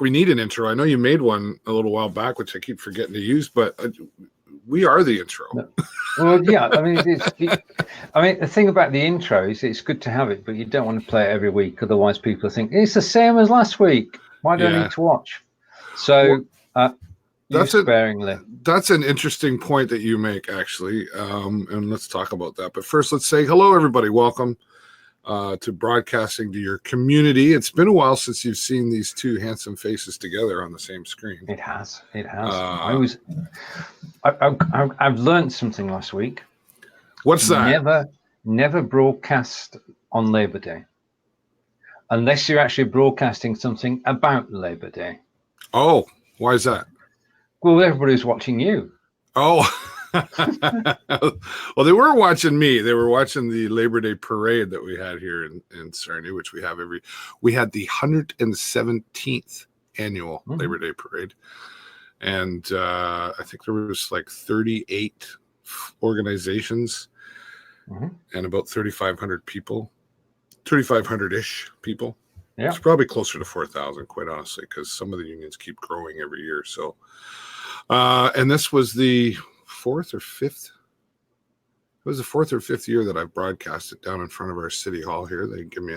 we need an intro. I know you made one a little while back, which I keep forgetting to use, but we are the intro. No. Well, yeah. I mean, the thing about the intro is it's good to have it, but you don't want to play it every week. Otherwise, people think it's the same as last week. Why do I need to watch? So use sparingly. That's an interesting point that you make, actually, and let's talk about that. But first, let's say hello, everybody. Welcome to broadcasting to your community. It's been a while since you've seen these two handsome faces together on the same screen. It has. I've learned something last week. What's that? Never broadcast on Labor Day unless you're actually broadcasting something about Labor Day. Oh, why is that? Well, everybody's watching you. Oh. Well, they weren't watching me. They were watching the Labor Day parade that we had here in Sarnia, which we had the 117th annual Labor Day parade. And I think there was like 38 organizations and about 3,500 people, 3,500-ish people. Yeah. It's probably closer to 4,000, quite honestly, because some of the unions keep growing every year. So, and this was the fourth or fifth year that I've broadcasted down in front of our city hall here. They give me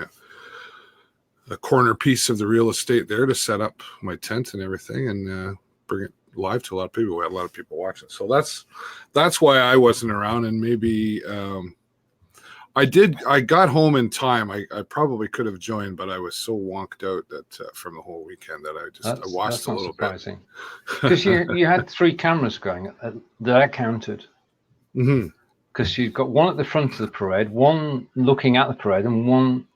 a corner piece of the real estate there to set up my tent and everything and bring it live to a lot of people. We had a lot of people watching. So that's why I wasn't around. And maybe I got home in time. I probably could have joined, but I was so wonked out that from the whole weekend that I watched a little bit. Because you had 3 cameras going that I counted. Mm-hmm. Because you've got one at the front of the parade, one looking at the parade, and one.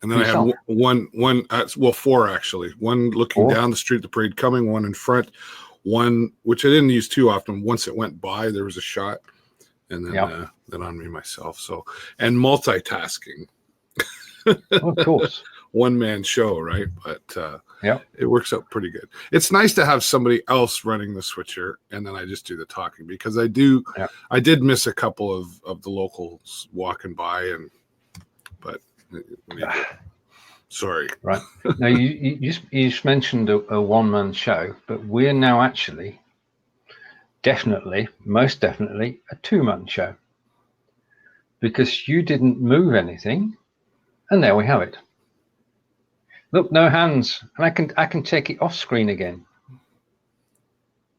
And then yourself. I had 4 actually. One looking down the street, the parade coming, one in front, one which I didn't use too often. Once it went by, there was a shot, and then on me myself. So, and multitasking. Of course. One man show, right? But it works out pretty good. It's nice to have somebody else running the switcher, and then I just do the talking, because I did miss a couple of the locals walking by, but sorry. Right. Now you just mentioned a one-man show, but we're now actually most definitely a 2-man show, because you didn't move anything, and there we have it. Look, no hands, and I can take it off screen again.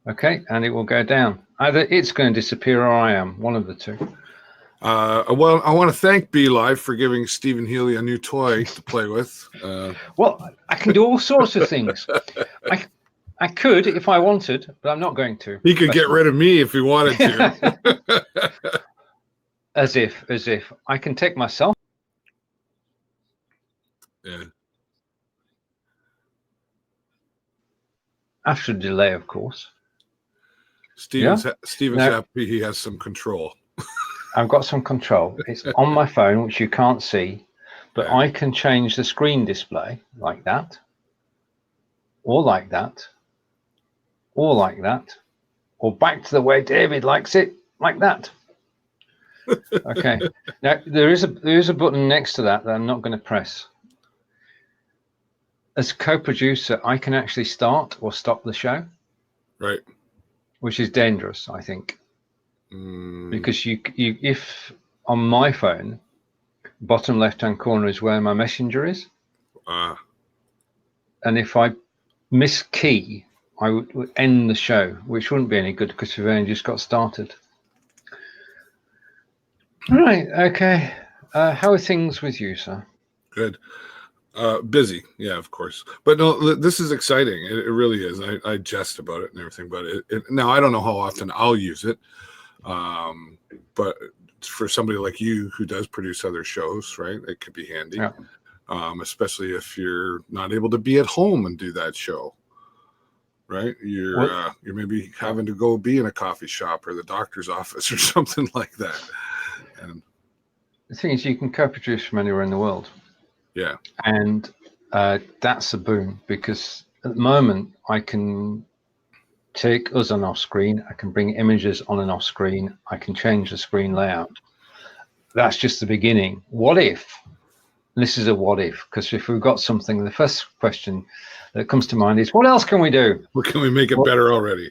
Okay, and it will go down. Either it's going to disappear or I am, one of the two. Well, I want to thank BeLive for giving Steven Healey a new toy to play with. Well, I can do all sorts of things. I could if I wanted, but I'm not going to. He could get rid of me if he wanted to. As if I can take myself. Yeah. After a delay, of course. Steven's happy he has some control. I've got some control. It's on my phone, which you can't see, but I can change the screen display like that, or like that, or like that, or back to the way David likes it, like that. Okay. Now there is a button next to that I'm not going to press. As co-producer, I can actually start or stop the show. Right. Which is dangerous, I think. Because you if on my phone, bottom left-hand corner is where my messenger is. And if I miss key, I would end the show, which wouldn't be any good because we've only just got started. Right. Okay. How are things with you, sir? Good. Busy, yeah, of course, but no, this is exciting. It really is. I jest about it and everything, but now I don't know how often I'll use it. But for somebody like you who does produce other shows, right, it could be handy. Yeah. Especially if you're not able to be at home and do that show, right? You're maybe having to go be in a coffee shop or the doctor's office or something like that. And the thing is, you can co-produce from anywhere in the world. Yeah. And that's a boom, because at the moment I can take us on off screen, I can bring images on and off screen, I can change the screen layout. That's just the beginning. What if this is a what if, because if we've got something, the first question that comes to mind is, what else can we do? What can we make it better already?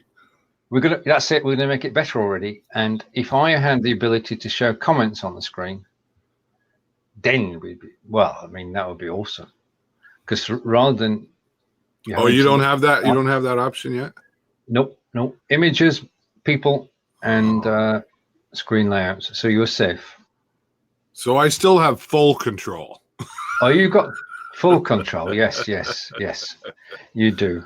That's it. We're gonna make it better already. And if I had the ability to show comments on the screen, then we'd be, well, I mean, that would be awesome. Because rather than you don't have that. You don't have that option yet. Nope. Images, people, and screen layouts. So you're safe. So I still have full control. Oh, you got full control. Yes, you do.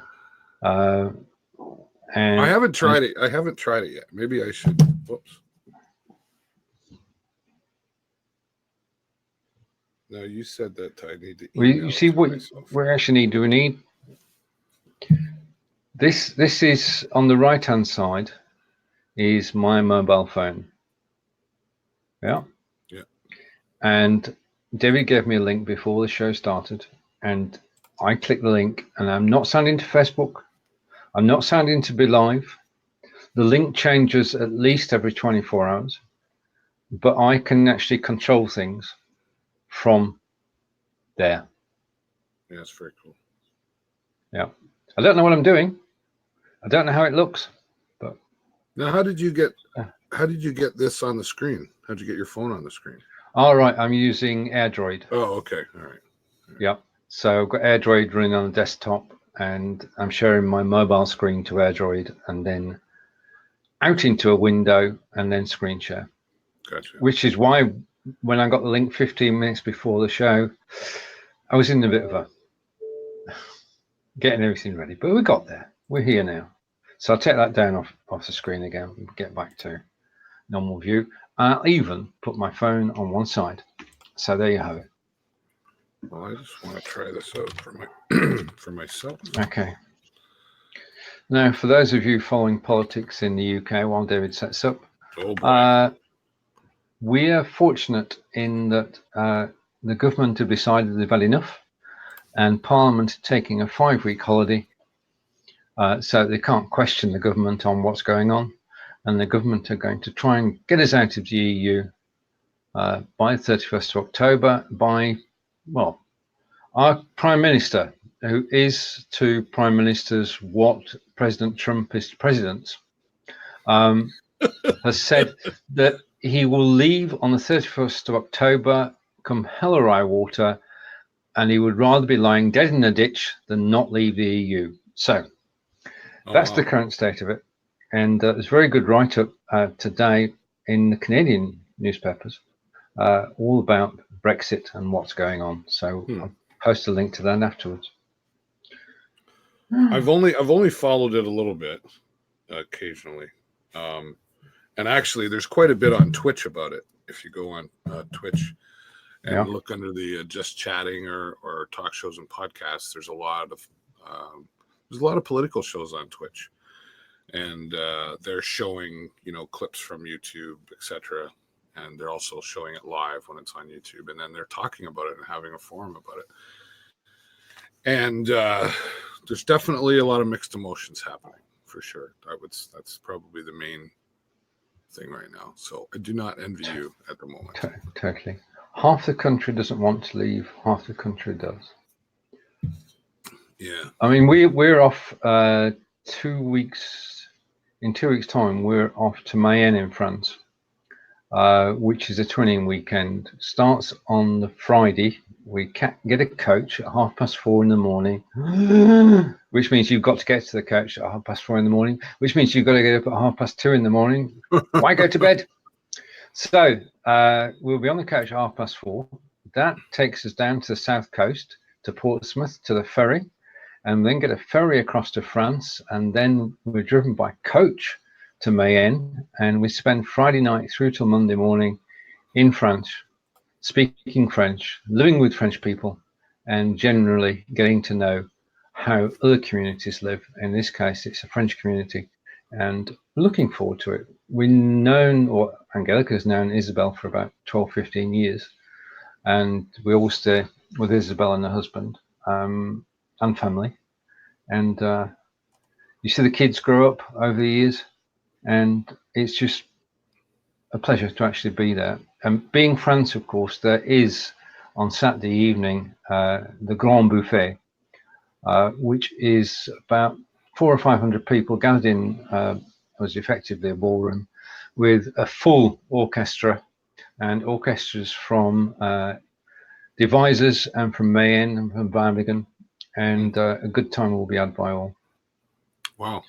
And I haven't tried it. I haven't tried it yet. Maybe I should. Whoops. No, you said that I need to. You see what we actually need. Do we need this? This is on the right hand side. Is my mobile phone. Yeah. And David gave me a link before the show started, and I clicked the link, and I'm not sounding to Facebook. I'm not sounding to be live. The link changes at least every 24 hours, but I can actually control things from there. Yeah, it's very cool. Yeah. I don't know what I'm doing. I don't know how it looks, but now how did you get this on the screen? How'd you get your phone on the screen? All right, I'm using AirDroid. Oh, okay. All right. Yeah. So I've got AirDroid running on the desktop, and I'm sharing my mobile screen to AirDroid, and then out into a window, and then screen share. Gotcha. Which is why when I got the link 15 minutes before the show, I was in a bit of a getting everything ready, but we got there. We're here now. So I'll take that down off the screen again and get back to normal view. I'll even put my phone on one side. So there you have it. Well, I just want to try this out for for myself. Okay. Now, for those of you following politics in the UK while David sets up, we are fortunate in that the government have decided they've had enough, and Parliament are taking a 5-week holiday, so they can't question the government on what's going on, and the government are going to try and get us out of the EU by the 31st of October by, well, our Prime Minister, who is to Prime Ministers what President Trump is to presidents, has said that he will leave on the 31st of October, come hell or high water, and he would rather be lying dead in a ditch than not leave the EU. So that's the current state of it. And there's a very good write-up today in the Canadian newspapers, all about Brexit and what's going on. So I'll post a link to that afterwards. I've only followed it a little bit, occasionally, and actually, there's quite a bit on Twitch about it. If you go on Twitch and look under the just chatting or talk shows and podcasts, there's a lot of political shows on Twitch, and they're showing clips from YouTube, etc. And they're also showing it live when it's on YouTube, and then they're talking about it and having a forum about it. And there's definitely a lot of mixed emotions happening, for sure. That's probably the main thing right now. So I do not envy you at the moment. Totally. Half the country doesn't want to leave. Half the country does. Yeah. I mean, we're off 2 weeks. In 2 weeks' time, we're off to Mayenne in France, which is a twinning weekend. Starts on the Friday. We get a coach at 4:30 in the morning, which means you've got to get to the coach at 4:30 in the morning, which means you've got to get up at 2:30 in the morning. Why go to bed? So we'll be on the coach at 4:30. That takes us down to the south coast, to Portsmouth, to the ferry, and then get a ferry across to France. And then we're driven by coach to Mayenne, and we spend Friday night through till Monday morning in France, speaking French, living with French people, and generally getting to know how other communities live. In this case, it's a French community, and looking forward to it. We've known, or Angelica's known Isabel for about 12, 15 years, and we all stay with Isabel and her husband and family. And you see the kids grow up over the years, and it's just a pleasure to actually be there. And being France, of course, there is on Saturday evening, the Grand Buffet, which is about 400 or 500 people gathered in, was effectively a ballroom, with a full orchestra, and orchestras from Devisers and from Mayenne and from Birmingham, and a good time will be had by all. Wow.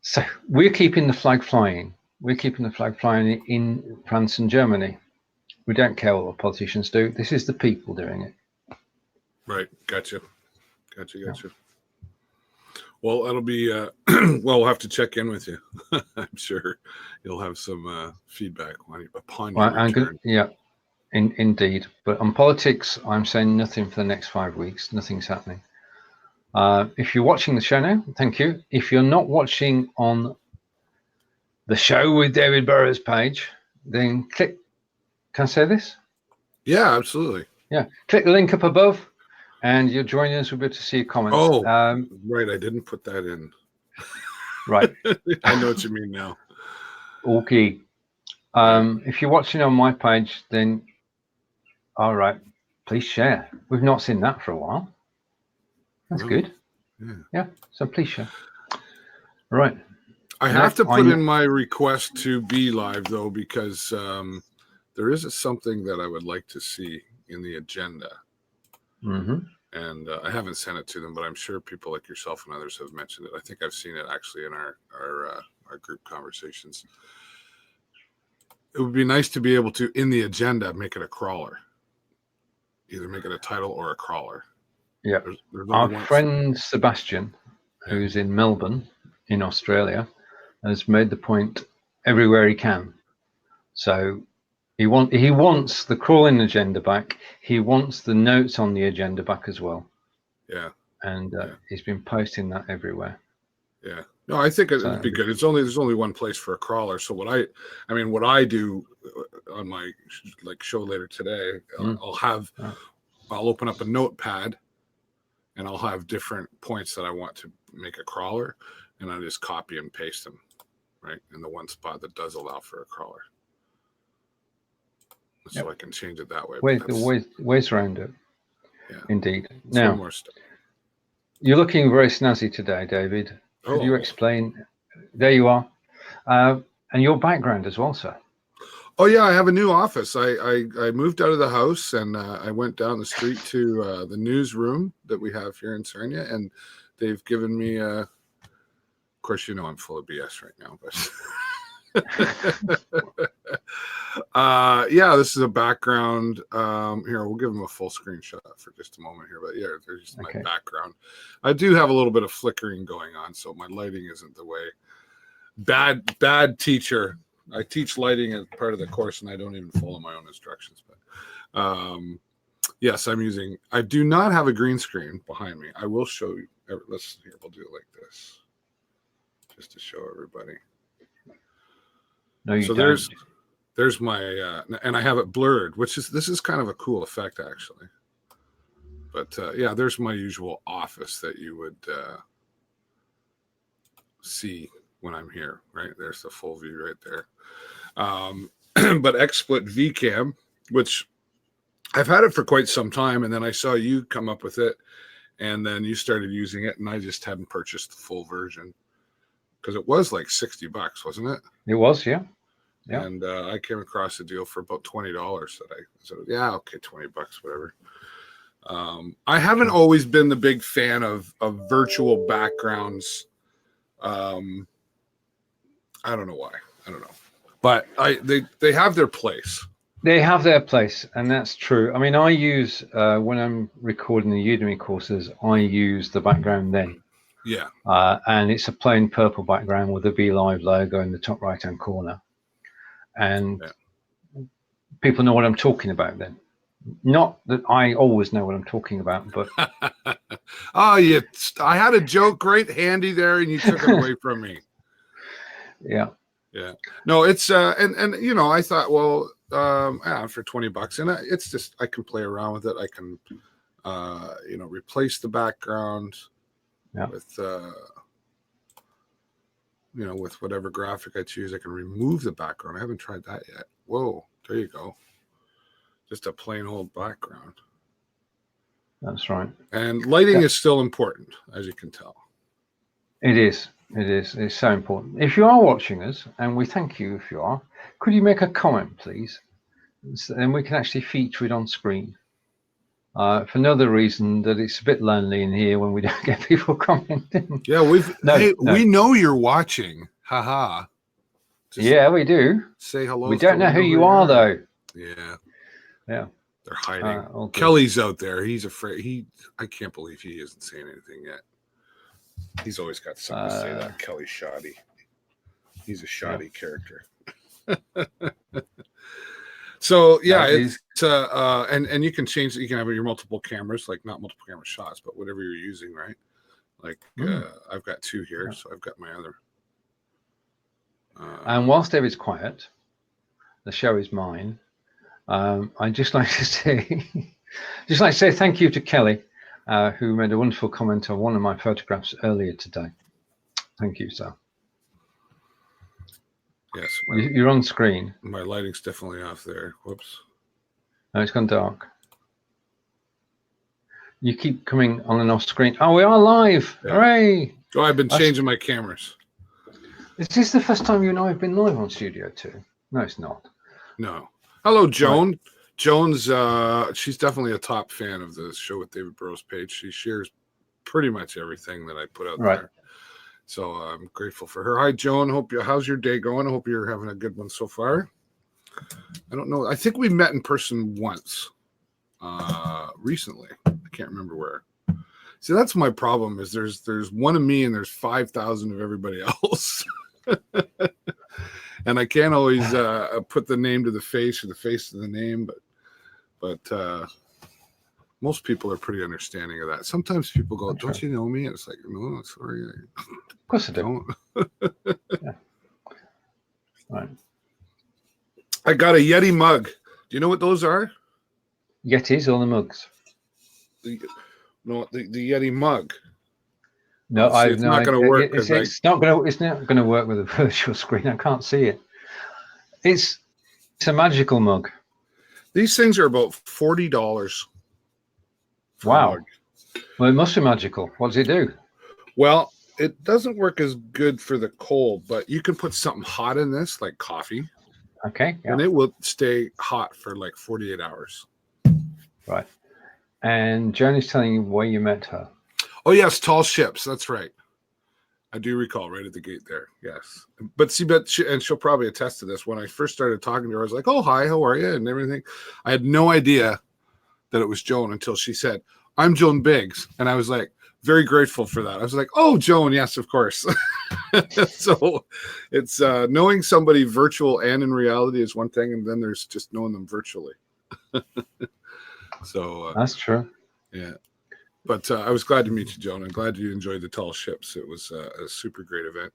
So we're keeping the flag flying. We're keeping the flag flying in France and Germany. We don't care what the politicians do. This is the people doing it. Right. Gotcha. Yeah. Well, that'll be, well, we'll have to check in with you. I'm sure you'll have some feedback upon your return. Yeah, indeed. But on politics, I'm saying nothing for the next 5 weeks. Nothing's happening. If you're watching the show now, thank you. If you're not watching on the show with David Burrows page, then click. Can I say this? Yeah, absolutely. Yeah, click the link up above, and you'll join us. We'll be able to see your comments. Oh, right. I didn't put that in. Right. I know what you mean now. Okay. If you're watching on my page, then all right, please share. We've not seen that for a while. That's good. Yeah. So please share. Right. I have to put in my request to be live though, because there is something that I would like to see in the agenda. Mm-hmm. And I haven't sent it to them, but I'm sure people like yourself and others have mentioned it. I think I've seen it actually in our group conversations. It would be nice to be able to, in the agenda, make it a crawler. Either make it a title or a crawler. Yeah. Our friend Sebastian, who's in Melbourne, in Australia, has made the point everywhere he can. So he wants the crawling agenda back. He wants the notes on the agenda back as well. Yeah. And he's been posting that everywhere. Yeah. No, I think it'd be good. There's only one place for a crawler. So what I do on my show later today, I'll open up a notepad and I'll have different points that I want to make a crawler, and I just copy and paste them right in the one spot that does allow for a crawler. So I can change it that way. Ways around it. Yeah. Indeed. Now, more stuff. You're looking very snazzy today, David. Could you explain? There you are. And your background as well, sir. Oh, yeah. I have a new office. I moved out of the house and I went down the street to the newsroom that we have here in Sarnia. And they've given me, of course, I'm full of BS right now, but yeah, this is a background. Here, we'll give them a full screenshot for just a moment here. But yeah, there's just my background. I do have a little bit of flickering going on, so my lighting isn't the way. Bad teacher. I teach lighting as part of the course, and I don't even follow my own instructions. But yes, I do not have a green screen behind me. I will show you. We'll do it like this, just to show everybody. No, you don't. There's my and I have it blurred, this is kind of a cool effect actually. But yeah, there's my usual office that you would see when I'm here, right? There's the full view right there. But XSplit VCam, which I've had it for quite some time, and then I saw you come up with it, and then you started using it, and I just hadn't purchased the full version because it was like $60, wasn't it? It was, yeah. Yeah. And I came across a deal for about $20 that I said, yeah, okay, $20, whatever. I haven't always been the big fan of virtual backgrounds. I don't know why. I don't know. But they have their place. They have their place, and that's true. I mean, I use, when I'm recording the Udemy courses, I use the background then. Yeah. And it's a plain purple background with the Be Live logo in the top right-hand corner. And people know what I'm talking about then. Not that I always know what I'm talking about, but I had a joke right handy there, and you took it away from me. Yeah. No, it's and I thought, well, for $20, and it's just I can play around with it. I can replace the background with with whatever graphic I choose. I can remove the background. I haven't tried that yet. Whoa, there you go. just a plain old background. That's right. And lighting is still important, as you can tell. It is. It is. It's so important. If you are watching us, and we thank you if you are, could you make a comment, please? Then we can actually feature it on screen. For another reason that it's a bit lonely in here when we don't get people commenting. Yeah, we know you're watching. Haha. Yeah, we do. Say hello. We don't know who you are, though. Yeah. Yeah. They're hiding. Kelly's out there. He's afraid. I can't believe he isn't saying anything yet. He's always got something to say. That Kelly Shoddy. He's a shoddy character. So yeah, it's and you can change. You can have your multiple cameras, like not multiple camera shots, but whatever you're using, right? Like I've got 2 here, so I've got my other. And whilst David's quiet, the show is mine. I'd just like to say thank you to Kelly, who made a wonderful comment on one of my photographs earlier today. Thank you, sir. Yes, you're on screen. My lighting's definitely off there. Whoops. No, it's gone dark. You keep coming on and off screen. Oh, we are live. Yeah. Hooray! Oh, I've been changing my cameras. Is this the first time you and I have been live on Studio 2? No, it's not. No. Hello, Joan. Right. Joan's, she's definitely a top fan of the Show with David Burrows page. She shares pretty much everything that I put out there. So I'm grateful for her. Hi, Joan. How's your day going? I hope you're having a good one so far. I don't know. I think we met in person once recently. I can't remember where. See, that's my problem is there's one of me and there's 5,000 of everybody else. And I can't always put the name to the face or the face to the name, but most people are pretty understanding of that. Sometimes people go, "Don't you know me?" And it's like, "No, sorry." Of course I don't. Yeah. Right. I got a Yeti mug. Do you know what those are? Yetis or the mugs? The Yeti mug. No, it's not going to work. It's not going to work with a virtual screen. I can't see it. It's a magical mug. These things are about $40. Wow. Well, it must be magical. What does it do? Well, it doesn't work as good for the cold, but you can put something hot in this, like coffee. Okay. Yeah. And it will stay hot for like 48 hours. Right. And Joan is telling you where you met her. Oh, yes. Tall Ships. That's right. I do recall right at the gate there. Yes. But she'll probably attest to this. When I first started talking to her, I was like, "Oh, hi, how are you?" And everything. I had no idea that it was Joan until she said, "I'm Joan Biggs." And I was like, very grateful for that. I was like, "Oh, Joan, yes, of course." So it's knowing somebody virtual and in reality is one thing. And then there's just knowing them virtually. So that's true. Yeah. But I was glad to meet you, Joan. I'm glad you enjoyed the Tall Ships. It was a super great event.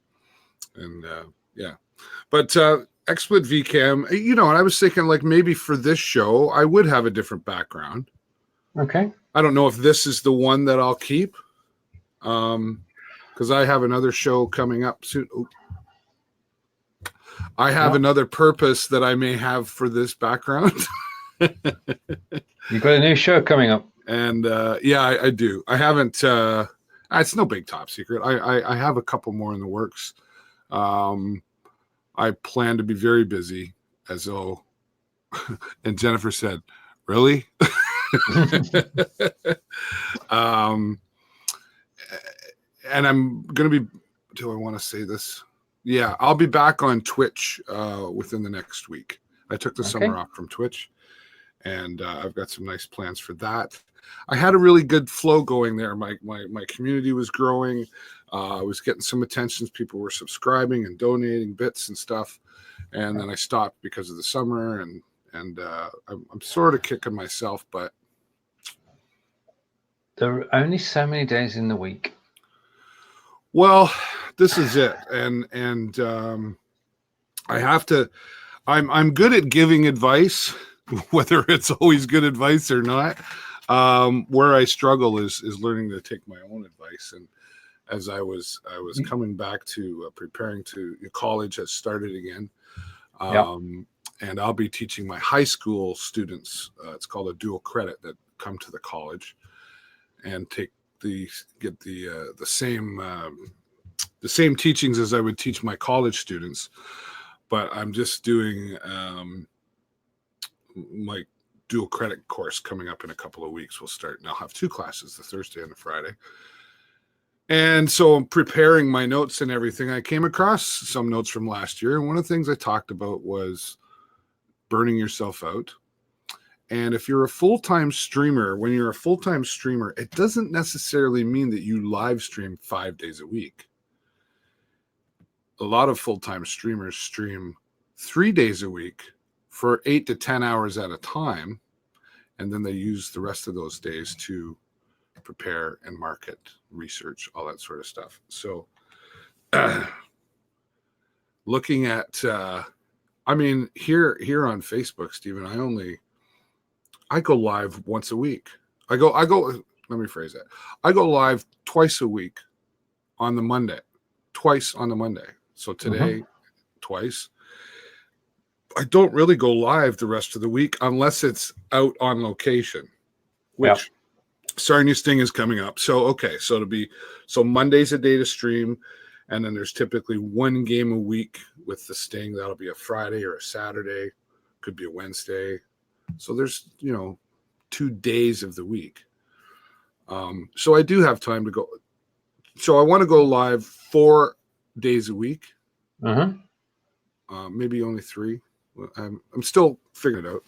And yeah. But XSplit VCam, and I was thinking like maybe for this show, I would have a different background. Okay. I don't know if this is the one that I'll keep. Because I have another show coming up soon. Ooh. I have another purpose that I may have for this background. You've got a new show coming up. And yeah, I do. I haven't. It's no big top secret. I have a couple more in the works. I plan to be very busy, as though. And Jennifer said, "Really?" And I'm gonna be. Do I want to say this? Yeah, I'll be back on Twitch within the next week. I took the summer off from Twitch, and I've got some nice plans for that. I had a really good flow going there. My community was growing. I was getting some attention. People were subscribing and donating bits and stuff. And then I stopped because of the summer, and I'm sort of kicking myself, but there are only so many days in the week. Well, this is it, and I have to. I'm good at giving advice, whether it's always good advice or not. Where I struggle is learning to take my own advice. And as I was coming back to preparing to college has started again. and I'll be teaching my high school students. It's called a dual credit, that come to the college and get the same teachings as I would teach my college students, but I'm just doing my dual credit course coming up in a couple of weeks. We'll start, and I'll have 2 classes, the Thursday and the Friday. And so I'm preparing my notes and everything. I came across some notes from last year, and one of the things I talked about was burning yourself out. And if you're a full-time streamer, when you're a full-time streamer, it doesn't necessarily mean that you live stream 5 days a week. A lot of full-time streamers stream 3 days a week for 8 to 10 hours at a time, and then they use the rest of those days to prepare and market, research, all that sort of stuff. So looking at here on Facebook, Stephen, I go live once a week. Let me rephrase that. I go live twice a week on the Monday. So today, twice. I don't really go live the rest of the week unless it's out on location, which Sarnia Sting is coming up. So Monday's a day to stream, and then there's typically 1 game a week with the Sting. That'll be a Friday or a Saturday, could be a Wednesday. So there's 2 days of the week. So I do have time to go. So I want to go live 4 days a week. Maybe only 3. I'm still figuring it out.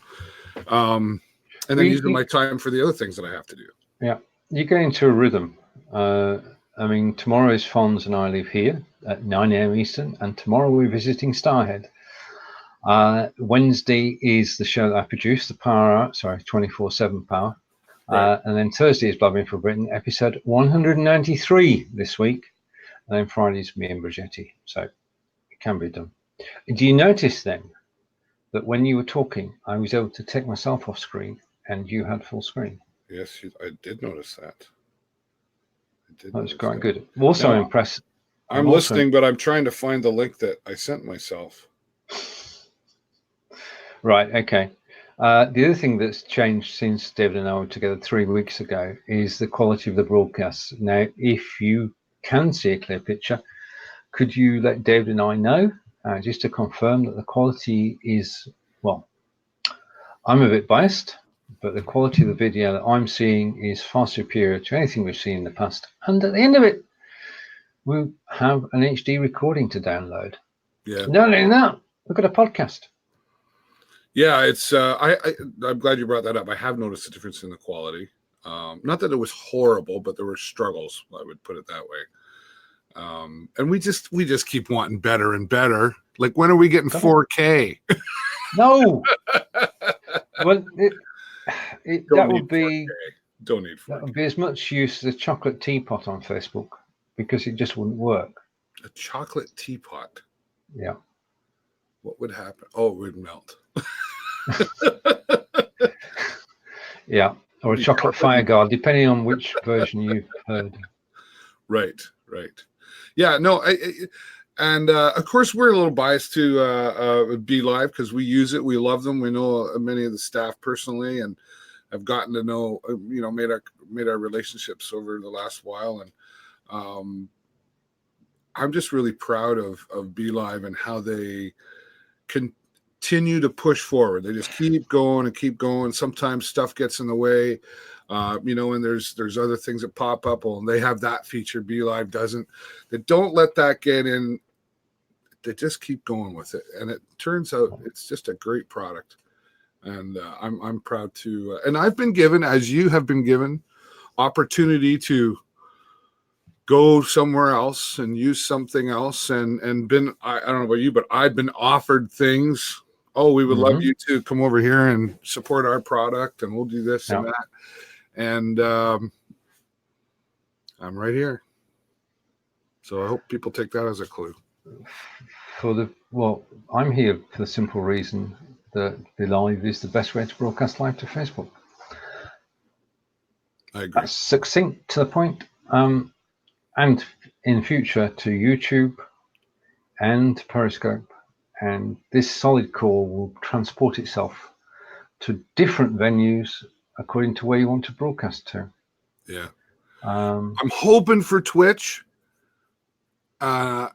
And then using my time for the other things that I have to do. Yeah, you get into a rhythm. Tomorrow is Fonz and I leave here at 9 a.m. Eastern, and tomorrow we're visiting Starhead. Wednesday is the show that I produce, the Power Hour, 24/7 Power. Right. And then Thursday is Blubbing for Britain, episode 193 this week. And then Friday's me and Brigetti. So it can be done. Do you notice then that when you were talking, I was able to take myself off screen and you had full screen? Yes, I did notice that. That was quite good. Also impressed. I'm listening, but I'm trying to find the link that I sent myself. Right, okay. The other thing that's changed since David and I were together 3 weeks ago is the quality of the broadcasts. Now, if you can see a clear picture, could you let David and I know, just to confirm that the quality is, well, I'm a bit biased, but the quality of the video that I'm seeing is far superior to anything we've seen in the past. And at the end of it, we'll have an HD recording to download. Yeah. Not only that, we've got a podcast. Yeah, it's I'm glad you brought that up. I have noticed a difference in the quality. Not that it was horrible, but there were struggles, I would put it that way. And we just keep wanting better and better. Like, when are we getting 4K? No. Well, that would be 4K. Don't need 4K. That would be as much use as a chocolate teapot on Facebook, because it just wouldn't work. A chocolate teapot? Yeah. What would happen? Oh, it would melt. Yeah, or a chocolate fire guard, depending on which version you've heard. Right. Yeah, no, and of course we're a little biased to Be Live because we use it, we love them, we know many of the staff personally, and have gotten to know, made our relationships over the last while, and I'm just really proud of Be Live and how they continue to push forward. They just keep going and keep going. Sometimes stuff gets in the way, and there's other things that pop up. Well, and they have that feature, Be Live doesn't. They don't let that get in. They just keep going with it, and it turns out it's just a great product. And I'm proud to. And I've been given, as you have been given, opportunity to go somewhere else and use something else, and been, I don't know about you, but I've been offered things. Oh, we would love you to come over here and support our product, and we'll do this and that. And I'm right here. So I hope people take that as a clue. I'm here for the simple reason that Be Live is the best way to broadcast live to Facebook. I agree. That's succinct, to the point. And in future to YouTube and Periscope and this solid core will transport itself to different venues according to where you want to broadcast to. Yeah. I'm hoping for Twitch, but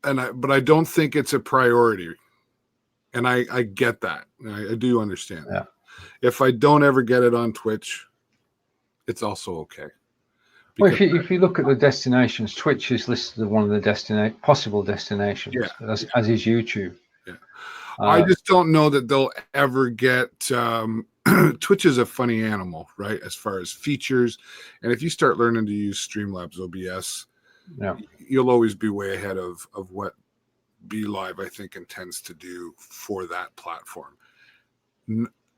I don't think it's a priority, and I get that. I do understand that. If I don't ever get it on Twitch, it's also okay. Well, if you look at the destinations, Twitch is listed as one of the possible destinations, as is YouTube. Yeah. I just don't know that they'll ever get. Twitch is a funny animal, right? As far as features, and if you start learning to use Streamlabs OBS, you'll always be way ahead of what BeLive, I think, intends to do for that platform.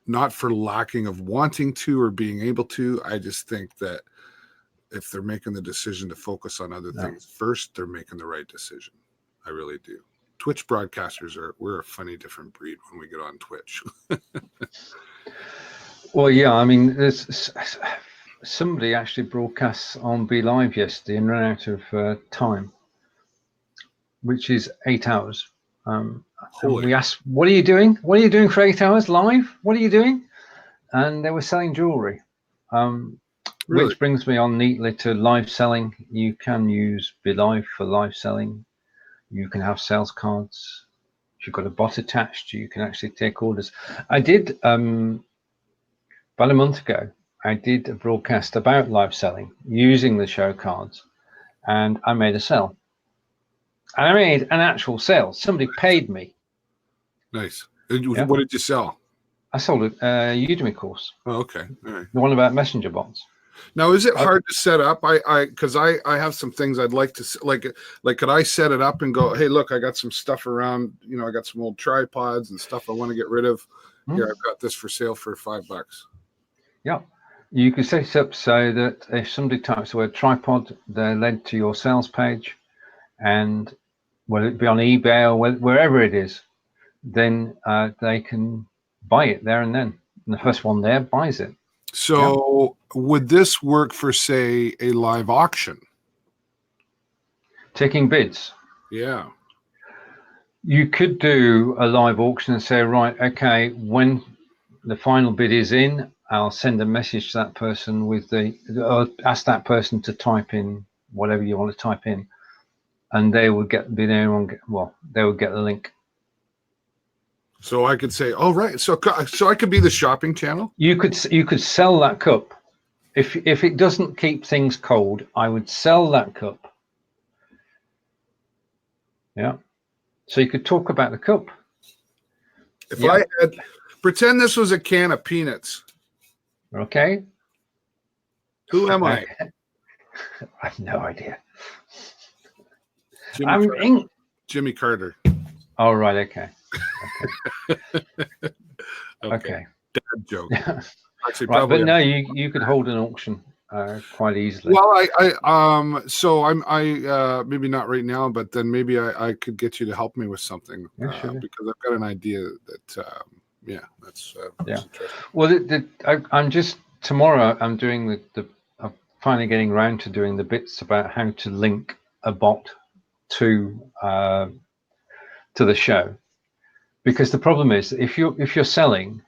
Not for lacking of wanting to or being able to. I just think that if they're making the decision to focus on other things first, they're making the right decision. I really do. Twitch broadcasters we're a funny different breed when we get on Twitch. Well, yeah, I mean, there's somebody actually broadcasts on BeLive yesterday and ran out of time, which is 8 hours. And we asked, what are you doing? What are you doing for 8 hours live? What are you doing? And they were selling jewelry. Really? Which brings me on neatly to live selling. You can use BeLive for live selling. You can have sales cards. If you've got a bot attached, you can actually take orders. I did, about a month ago, I did a broadcast about live selling using the show cards, and I made a sale. And I made an actual sale. Somebody paid me. Nice. What did you sell? I sold a Udemy course. Oh, okay. All right. The one about messenger bots. Now, is it hard to set up? Because I have some things I'd like to like. Could I set it up and go, hey, look, I got some stuff around. I got some old tripods and stuff I want to get rid of. Here, I've got this for sale for $5. Yeah, you can set it up so that if somebody types the word tripod, they're led to your sales page, and whether it be on eBay or wherever it is, then they can buy it there and then. And the first one there buys it. So would this work for, say, a live auction? Taking bids. Yeah. You could do a live auction and say, right, okay, when the final bid is in, I'll send a message to that person ask that person to type in whatever you want to type in, and they will get they will get the link. So I could say, oh, right. So I could be the shopping channel. You could sell that cup. If it doesn't keep things cold, I would sell that cup. Yeah. So you could talk about the cup. If I had, pretend this was a can of peanuts. Okay. Who am I? I have no idea. Jimmy Carter. Oh, right. Okay. Okay. Dad joke. Actually, right, but no, you could hold an auction quite easily. Well, I maybe not right now, but then maybe I could get you to help me with something because I've got an idea that that's interesting. Well, I'm just tomorrow. I'm doing I'm finally getting around to doing the bits about how to link a bot to the show, because the problem is if you're selling,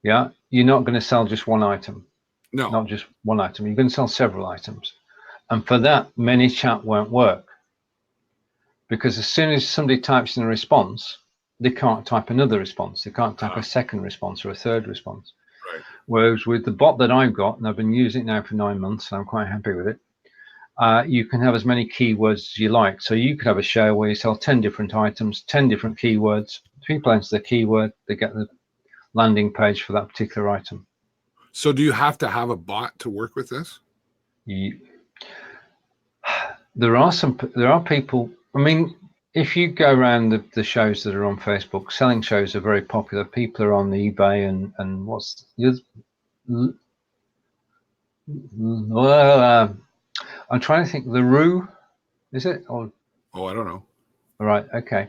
you're not going to sell just one item. No, not just one item. You're going to sell several items, and for that, ManyChat won't work, because as soon as somebody types in a response, they can't type another response. They can't type a second response or a third response. Right. Whereas with the bot that I've got, and I've been using it now for 9 months, and I'm quite happy with it, you can have as many keywords as you like. So you could have a show where you sell 10 different items, 10 different keywords. People enter the keyword, they get the landing page for that particular item. So do you have to have a bot to work with this? There are people. I mean, if you go around the shows that are on Facebook, selling shows are very popular. People are on eBay and what's I'm trying to think. The Roo, is it? Oh, I don't know. All right, okay.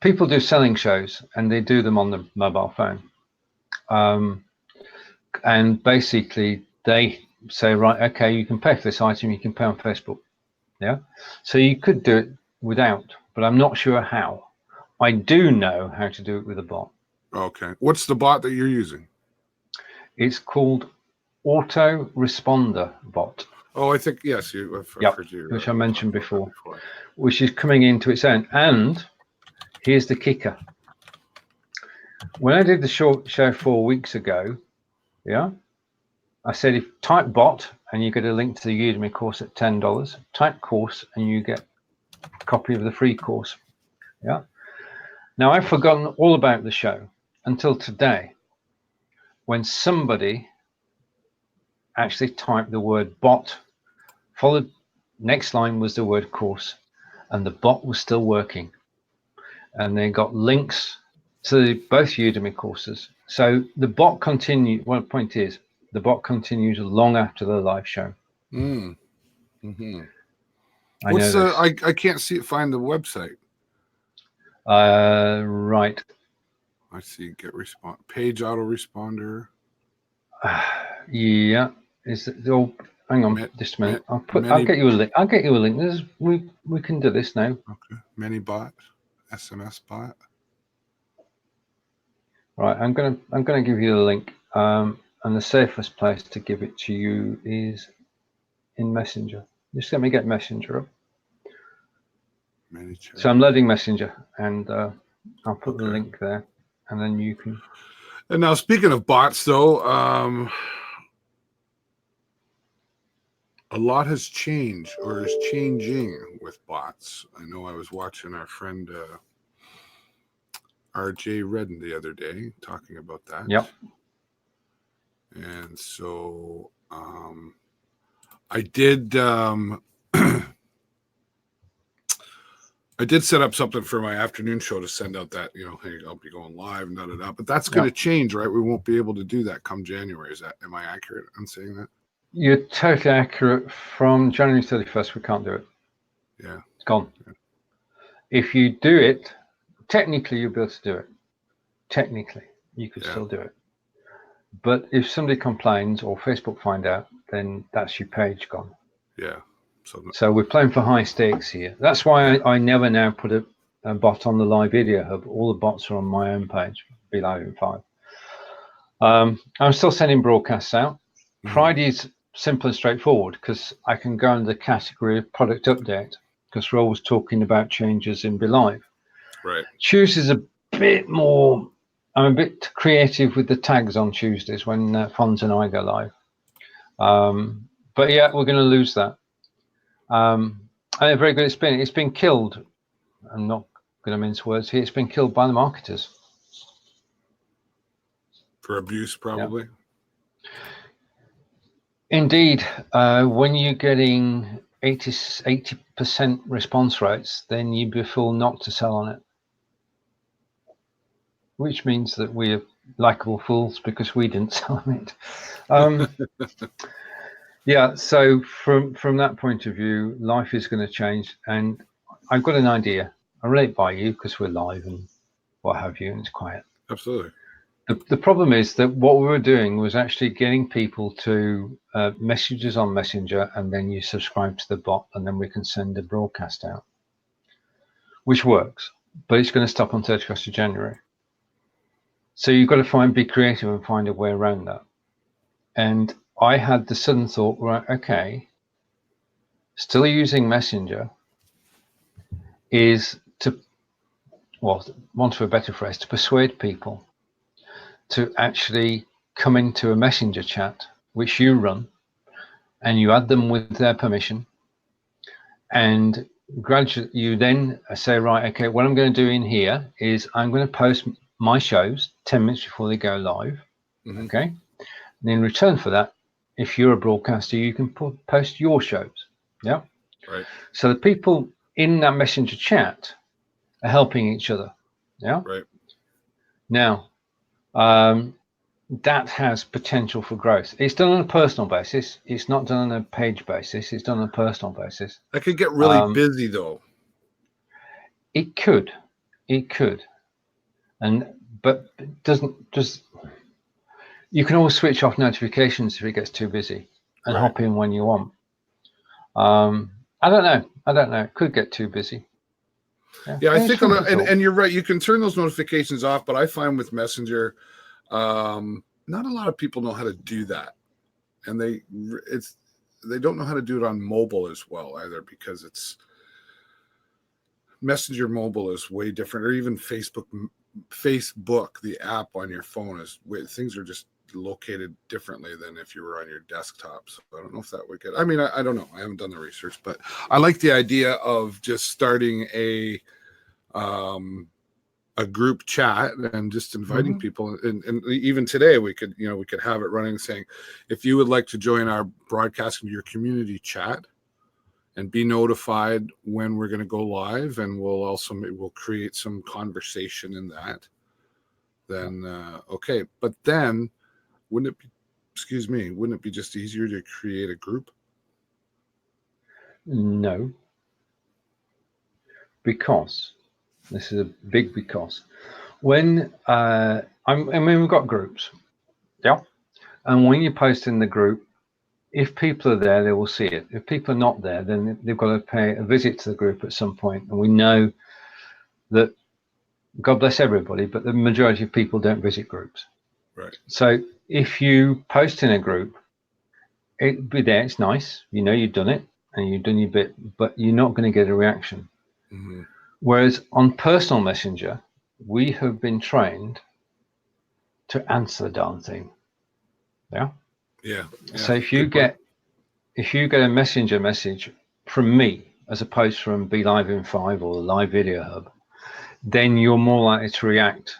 People do selling shows and they do them on the mobile phone. And basically they say, right, okay, you can pay for this item, you can pay on Facebook. Yeah. So you could do it without, but I'm not sure how. I do know how to do it with a bot. Okay. What's the bot that you're using? It's called Autoresponder Bot. Oh, I think, yes, I've heard you. Which I mentioned before, which is coming into its own. And here's the kicker. When I did the short show 4 weeks ago, I said, if type bot and you get a link to the Udemy course at $10, type course and you get a copy of the free course. Yeah. Now I've forgotten all about the show until today, when somebody actually typed the word bot, followed next line was the word course, and the bot was still working. And they got links to both Udemy courses. So the bot continued. Well, the point is, the bot continues long after the live show. Mm-hmm. I can't find the website. Right. I see. Get response page autoresponder. Yeah. Is it? Oh, hang on, just a minute. I'll get you a link. I'll get you a link. We can do this now. Okay. ManyBot, SMS bot. Right. I'm gonna give you the link. And the safest place to give it to you is in Messenger. Just let me get Messenger up. So I'm loading Messenger, and I'll put the link there, and then you can. And now, speaking of bots, though, a lot has changed or is changing with bots. I know I was watching our friend RJ Redden the other day talking about that. Yep. And so I did I did set up something for my afternoon show to send out that, hey, I'll be going live and da-da-da. But that's going to change, right? We won't be able to do that come January. Am I accurate in saying that? You're totally accurate. From January 31st, we can't do it. Yeah. It's gone. Yeah. If you do it, technically you'll be able to do it. Technically, you could still do it. But if somebody complains or Facebook find out, then that's your page gone. Yeah. So we're playing for high stakes here. That's why I never now put a bot on the live video hub. All the bots are on my own page, Be Live in 5. I'm still sending broadcasts out. Mm-hmm. Friday's simple and straightforward because I can go under the category of product update because we're always talking about changes in Be Live. Right. Tuesday's a bit more. I'm a bit creative with the tags on Tuesdays when Fonz and I go live. But yeah, we're going to lose that. And very good. It's been killed. I'm not going to mince words here. It's been killed by the marketers. For abuse, probably. Yeah. Indeed. When you're getting 80% response rates, then you'd be a fool not to sell on it. Which means that we're likable fools because we didn't sell on it. Yeah, so from that point of view, life is going to change. And I've got an idea. I relate by you because we're live and what have you, and it's quiet. Absolutely. The problem is that what we were doing was actually getting people to messages on Messenger, and then you subscribe to the bot, and then we can send a broadcast out, which works, but it's going to stop on 31st of January. So you've got to be creative and find a way around that. And I had the sudden thought, right, okay, still using Messenger is to, well, want for a better phrase, to persuade people to actually come into a Messenger chat, which you run, and you add them with their permission. And gradually you then say, right, okay, what I'm going to do in here is I'm going to post my shows 10 minutes before they go live. Mm-hmm. Okay. And in return for that, if you're a broadcaster, you can post your shows. Yeah. Right. So the people in that Messenger chat are helping each other. Yeah. Right. Now, that has potential for growth. It's done on a personal basis. It's not done on a page basis. It's done on a personal basis. That could get really busy, though. It could, but it doesn't. Just you can always switch off notifications if it gets too busy and hop in when you want. I don't know. It could get too busy. Yeah, I And it's think, fun to talk. and you're right. You can turn those notifications off, but I find with Messenger, not a lot of people know how to do that, and they don't know how to do it on mobile as well either, because it's Messenger mobile is way different, or even Facebook, the app on your phone things are just located differently than if you were on your desktop. So I don't know if that would get. I mean, I don't know. I haven't done the research, but I like the idea of just starting a group chat and just inviting people. And even today we could have it running, saying, if you would like to join our broadcasting your community chat and be notified when we're going to go live, and we'll create some conversation in that, then okay. But then wouldn't it be just easier to create a group? No, because this is a big because. When we've got groups, yeah, and when you post in the group, if people are there, they will see it. If people are not there, then they've got to pay a visit to the group at some point. And we know that, God bless everybody, but the majority of people don't visit groups. Right. So if you post in a group, it'll be there. It's nice, you've done it and you've done your bit, but you're not going to get a reaction. Mm-hmm. Whereas on personal messenger, we have been trained to answer the darn thing. Yeah. So if you get a messenger message from me, as opposed from Be Live in 5 or the Live Video Hub, then you're more likely to react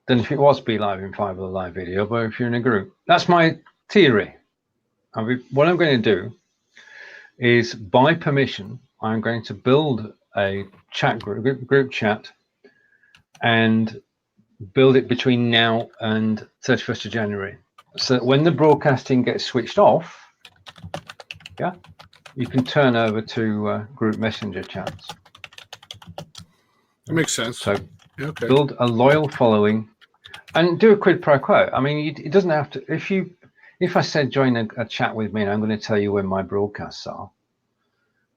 than if it was Be Live in 5 or the Live Video, but if you're in a group. That's my theory. What I'm going to do is, by permission, I'm going to build a chat group chat, and build it between now and 31st of January. So that when the broadcasting gets switched off, you can turn over to group messenger chats. That makes sense. So build a loyal following and do a quid pro quo. I mean, it doesn't have to. If I said join a chat with me and I'm going to tell you when my broadcasts are,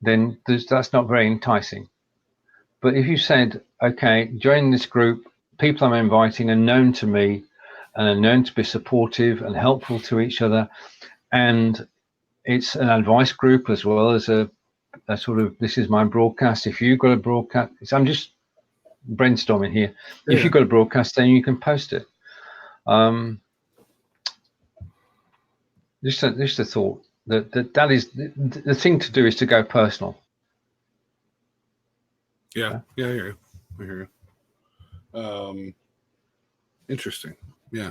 then that's not very enticing. But if you said, okay, join this group, people I'm inviting are known to me and are known to be supportive and helpful to each other, and it's an advice group as well as a sort of, this is my broadcast. If you've got a broadcast, I'm just brainstorming here. If you've got a broadcast, then you can post it. Just a thought that is the thing to do, is to go personal. Yeah, I hear you. Interesting. Yeah.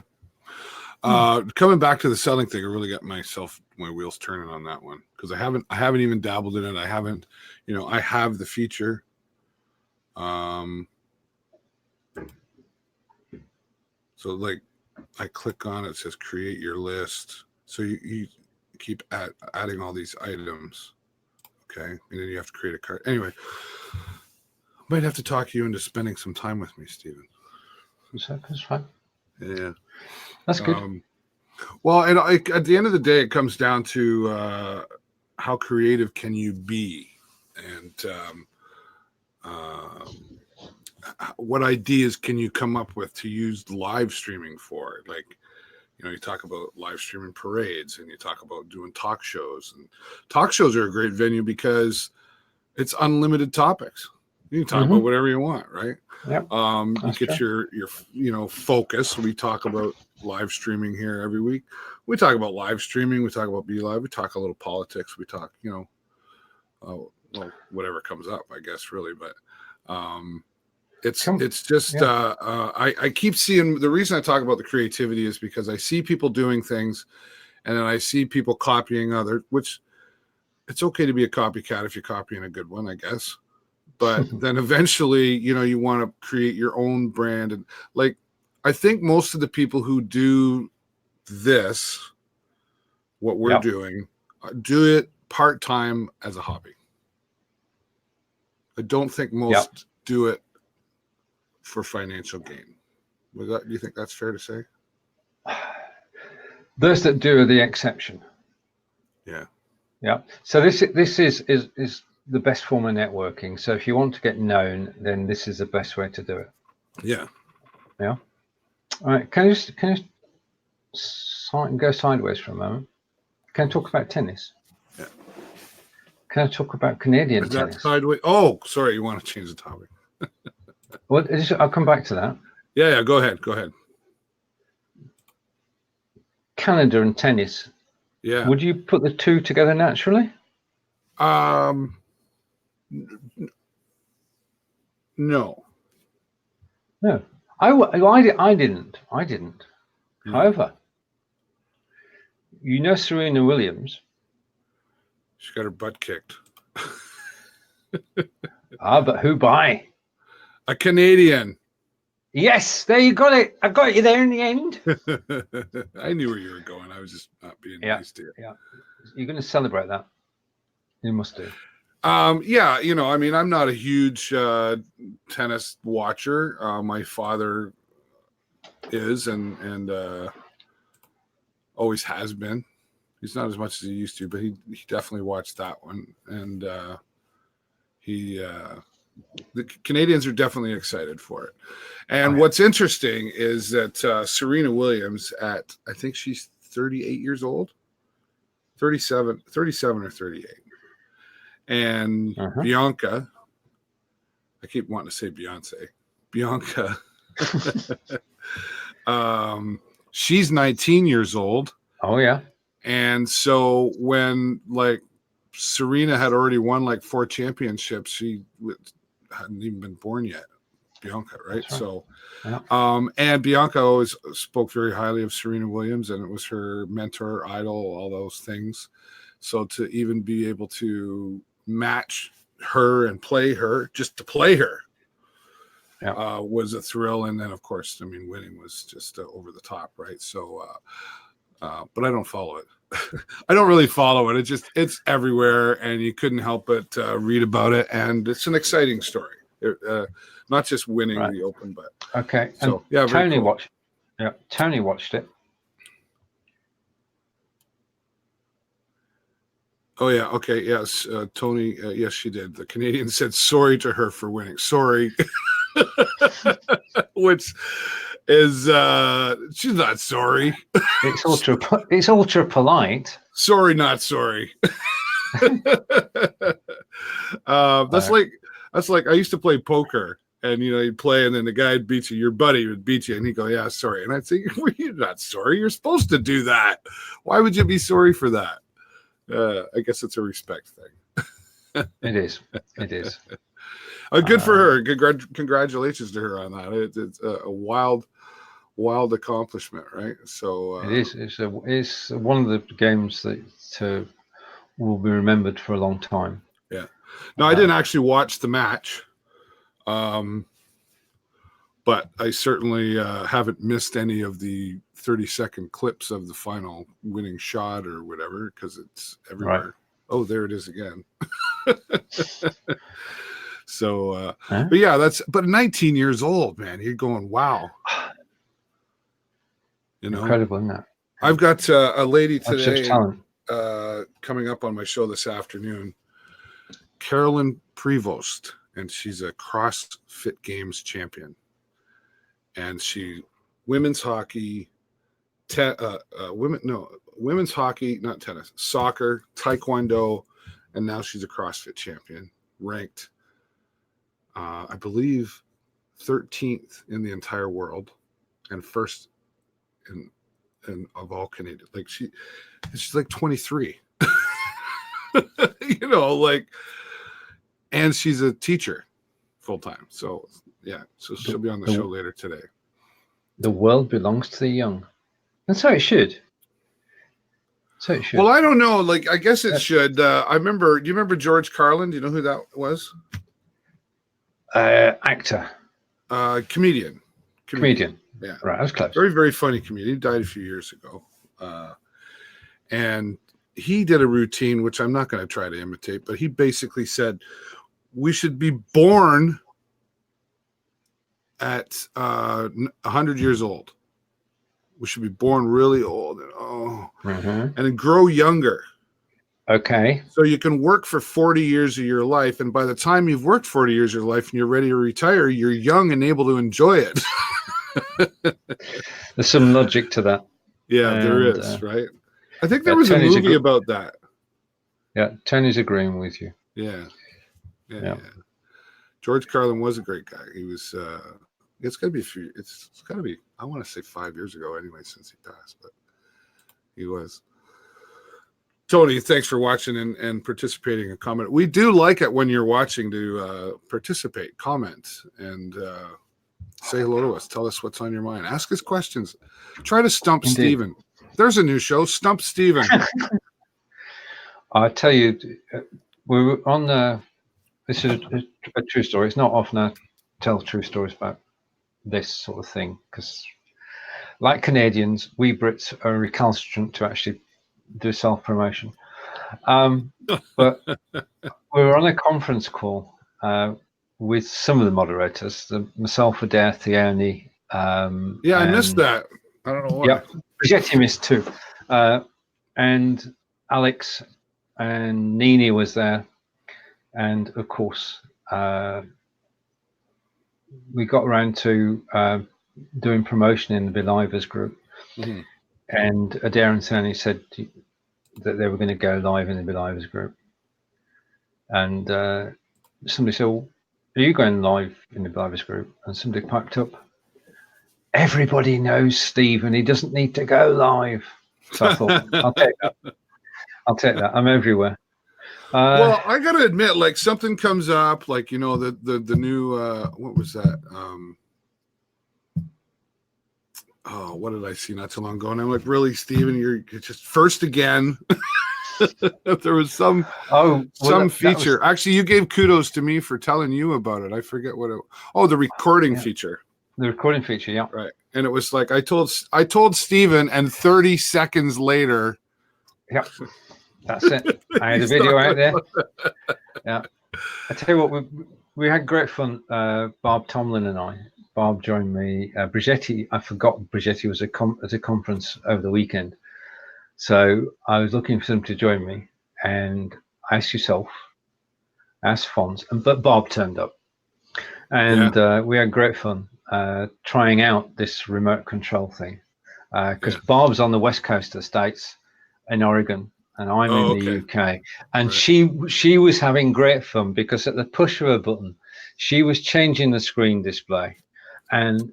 Coming back to the selling thing, I really got my wheels turning on that one, because I haven't even dabbled in it. I haven't, I have the feature. So like I click on it, says create your list. So you keep adding all these items. Okay. And then you have to create a cart. Anyway, might have to talk you into spending some time with me, Steven. That's fine. Yeah. That's good. Well, and at the end of the day, it comes down to how creative can you be, and what ideas can you come up with to use live streaming for? Like, you talk about live streaming parades, and you talk about doing talk shows. And talk shows are a great venue because it's unlimited topics. You can talk about whatever you want, right? Yep. You get your focus. We talk about live streaming here every week. We talk about live streaming. We talk about Be Live. We talk a little politics. We talk, well, whatever comes up, I guess, really. But it's just I keep seeing, the reason I talk about the creativity is because I see people doing things, and then I see people copying others, which it's okay to be a copycat if you're copying a good one, I guess. But then eventually, you want to create your own brand. And like, I think most of the people who do this, what we're doing, do it part-time as a hobby. I don't think most do it for financial gain. Do you think that's fair to say? Those that do are the exception. Yeah. Yeah. So this is the best form of networking. So if you want to get known, then this is the best way to do it. Yeah. Yeah. All right. Can you go sideways for a moment? Can I talk about tennis? Yeah. Can I talk about Canadian Is that tennis? sideways? Oh, sorry. You want to change the topic? Well, I'll come back to that. Yeah. Go ahead. Go ahead. Canada and tennis. Yeah. Would you put the two together naturally? No. No. I didn't. No. However, Serena Williams. She got her butt kicked. But who by? A Canadian. Yes, there you got it. I got you there in the end. I knew where you were going. I was just not being nice to you. Yeah. You're going to celebrate that. You must do. Yeah, I mean, I'm not a huge tennis watcher. My father is and always has been. He's not as much as he used to, but he definitely watched that one. And the Canadians are definitely excited for it. And what's interesting is that Serena Williams I think she's 38 years old, 37 or 38. And Bianca, I keep wanting to say Beyonce. Bianca, she's 19 years old. Oh, yeah. And so when Serena had already won 4 championships, she hadn't even been born yet. Bianca, right? So, and Bianca always spoke very highly of Serena Williams, and it was her mentor, idol, all those things. So to even be able to match her and play her, just to play her, was a thrill. And then, of course, I mean, winning was just over the top, right? So, but I don't follow it. I don't really follow it. It's everywhere, and you couldn't help but read about it. And it's an exciting story. Not just winning the Open, but okay. So and Tony watched. Yeah, Tony watched it. Oh yeah, okay, yes, Tony. Yes, she did. The Canadian said sorry to her for winning. Sorry, which is she's not sorry. It's ultra polite. Sorry, not sorry. That's like I used to play poker, and you'd play, and then the guy would beat you. Your buddy would beat you, and he'd go, "Yeah, sorry." And I'd say, "You're not sorry. You're supposed to do that. Why would you be sorry for that?" I guess it's a respect thing. It is. Good for her. Congratulations to her on that. It's a wild accomplishment, right? So it is. It's one of the games that will be remembered for a long time. Yeah. No, I didn't actually watch the match, but I certainly haven't missed any of the 30-second clips of the final winning shot or whatever, because it's everywhere. Right. Oh, there it is again. So, but yeah, but 19 years old, man, you're going, wow. Incredible, isn't that? I've got a lady today coming up on my show this afternoon, Carolyn Prevost, and she's a CrossFit Games champion. And she women's hockey, women's hockey, not tennis, soccer, taekwondo, and now she's a CrossFit champion, ranked, I believe, 13th in the entire world, and first in of all Canadian. She's like 23, and she's a teacher full time. So yeah, so she'll be on the show later today. The world belongs to the young. That's how it should. Well, I don't know. I guess it should. Do you remember George Carlin? Do you know who that was? Actor. Comedian. Yeah. Right, I was close. Very, very funny comedian. He died a few years ago. And he did a routine, which I'm not going to try to imitate, but he basically said, we should be born at 100 years old. We should be born really old and then grow younger Okay. So you can work for 40 years of your life, and by the time you've worked 40 years of your life and you're ready to retire, you're young and able to enjoy it. There's some logic to that. Yeah, there is, right? I think there yeah, was a Tony's movie about that. Yeah, Tony's agreeing with you. Yeah. George Carlin was a great guy. He was. It's got to be It's got to be. I want to say 5 years ago, anyway, since he passed, but he was. Tony, thanks for watching and participating and comment. We do like it when you're watching to participate, comment, and say hello to us. Tell us what's on your mind. Ask us questions. Try to stump Indeed. Steven. There's a new show, Stump Steven. I tell you, we were on the. This is a true story. It's not often I tell true stories about this sort of thing because, like Canadians, we Brits are recalcitrant to actually do self-promotion. But we were on a conference call with some of the moderators, myself, Adair, Theoni. I missed that. I don't know why. Yeah, Brigetti missed too. And Alex and Nini was there. And of course, we got around to doing promotion in the Believers group. Mm-hmm. And Adair and Theoni said that they were going to go live in the Believers group. And somebody said, well, are you going live in the Believers group? And somebody piped up, everybody knows Stephen, he doesn't need to go live. So I thought, I'll take that. I'm everywhere. Well, I got to admit, like something comes up, like, you know, the new, what was that? What did I see not too long ago? And I'm like, really, Stephen, you're just first again. There was some feature. Actually, you gave kudos to me for telling you about it. I forget what it. Oh, the recording feature. The recording feature, yeah. Right, and it was like I told Stephen, and 30 seconds later. Yep, that's it. I had a video out there. Yeah, I tell you what, we had great fun. Bob Tomlin and I. Bob joined me. Brigetti, I forgot Brigetti was at a conference over the weekend. So I was looking for them to join me, and ask yourself, ask Fons, but Bob turned up, and we had great fun trying out this remote control thing, because Bob's on the west coast of the States, in Oregon, and I'm in the UK, and she was having great fun because at the push of a button, she was changing the screen display, and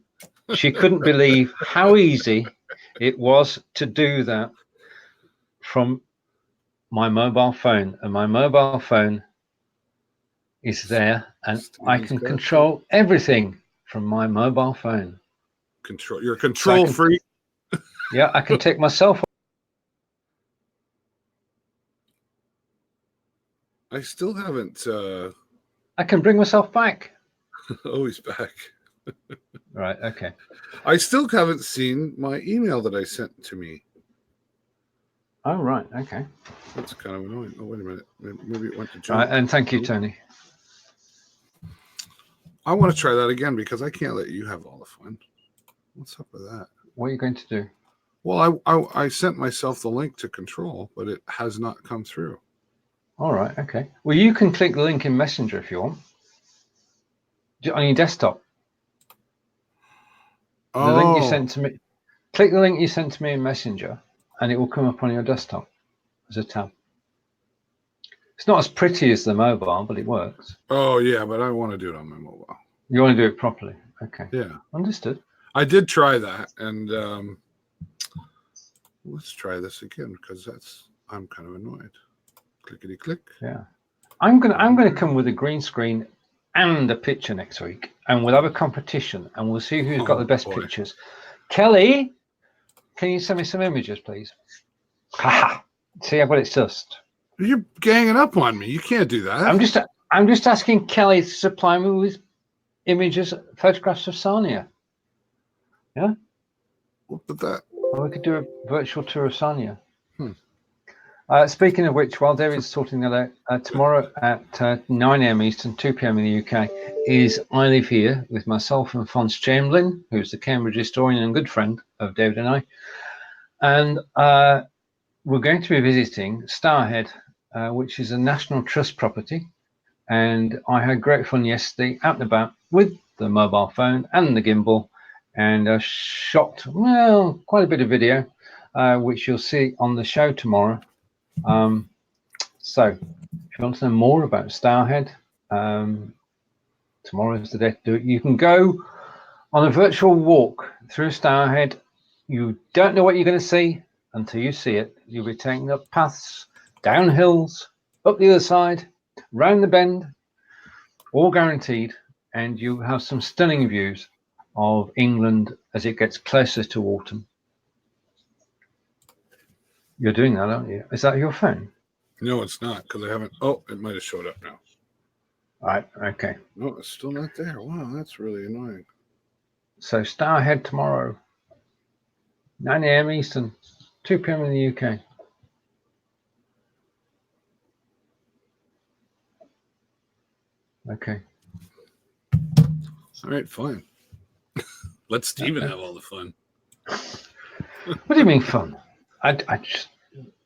she couldn't believe how easy it was to do that from my mobile phone, and my mobile phone is there, and I can control everything from my mobile phone. You're a control freak. Yeah, I can take myself. I still haven't. I can bring myself back. Oh, he's back. Right. Okay. I still haven't seen my email that I sent to me. Oh, right. Okay. That's kind of annoying. Oh, wait a minute. Maybe it went to junk. Right, and thank you, Tony. I want to try that again because I can't let you have all the fun. What's up with that? What are you going to do? Well, I sent myself the link to control, but it has not come through. All right. Okay. Well, you can click the link in Messenger if you want. On your desktop. The link you sent to me. Click the link you sent to me in Messenger, and it will come up on your desktop as a tab. It's not as pretty as the mobile, but it works. Oh, yeah, but I want to do it on my mobile. You want to do it properly? Okay. Yeah. Understood. I did try that, and let's try this again because I'm kind of annoyed. Clickety click. Yeah. I'm gonna come with a green screen and a picture next week, and we'll have a competition, and we'll see who's got the best pictures. Kelly, can you send me some images, please? Haha. See, I've got it sussed. You're ganging up on me. You can't do that. I'm just asking Kelly to supply me with images, photographs of Sarnia. Yeah. But that. Well, we could do a virtual tour of Sarnia. Speaking of which, while David's sorting that out, tomorrow at 9 a.m. Eastern, 2 p.m. in the UK, is I Live Here with myself and Fons Chamberlain, who's the Cambridge historian and good friend of David and I. And we're going to be visiting Starhead which is a National Trust property. And I had great fun yesterday out and about with the mobile phone and the gimbal, and I shot, well, quite a bit of video, which you'll see on the show tomorrow. So if you want to know more about Starhead, tomorrow is the day to do it. You can go on a virtual walk through Starhead. You don't know what you're going to see until you see it. You'll be taking up paths, down hills, up the other side, round the bend, all guaranteed. And you have some stunning views of England as it gets closer to autumn. You're doing that, aren't you? Is that your phone? No, it's not, because I haven't. Oh, it might have showed up now. All right, okay. No, it's still not there. Wow, that's really annoying. So Starhead tomorrow, 9 a.m. Eastern, 2 p.m. in the UK. Okay. All right, fine. Let Steven have all the fun. What do you mean fun?